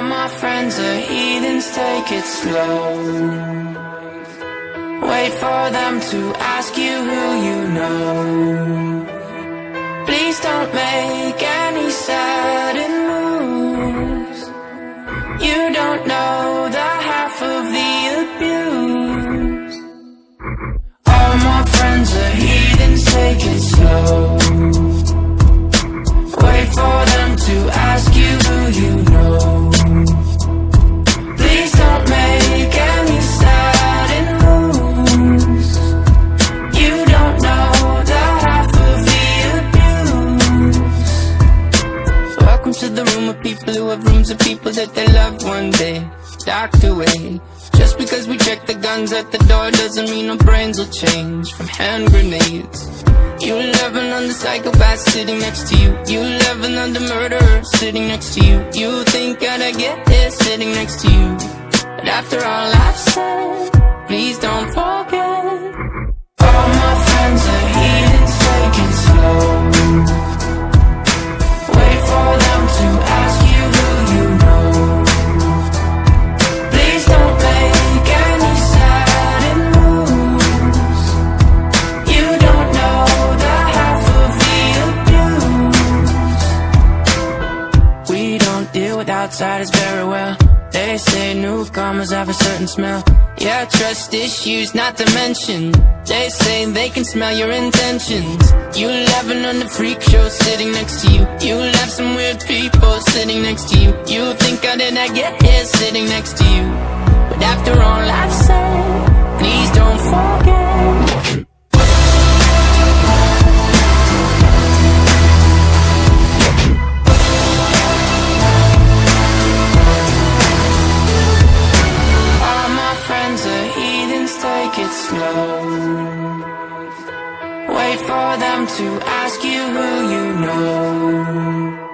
my friends are heathens, take it slow. Wait for them to ask you who you know. Please don't make any sudden moves. You don't know the half of the abuse. All my friends are heathens, take it slow. Wait for them to ask you who you know. Please don't make any sudden moves. You don't know the half of the abuse. Welcome to the room of people who have rooms of people that they loved one day docked away. Just because we check the guns at the door doesn't mean our brains will change from hand grenades. You living on the psychopath sitting next to you. You living on the murderer sitting next to you. You think I'd get here sitting next to you. But after all I've said, please don't forget. All my friends are heathens, take it slow. Wait for them to ask you who you know. Please don't make any sudden moves. You don't know the half of the abuse. We don't deal with outsiders very well. They say newcomers have a certain smell. Yeah, trust issues not to mention. They say they can smell your intentions. You living on the freak show sitting next to you. You have some weird people sitting next to you. You think I did not get here sitting next to you. But after all I've said, please don't forget. Take it slow. Wait for them to ask you who you know.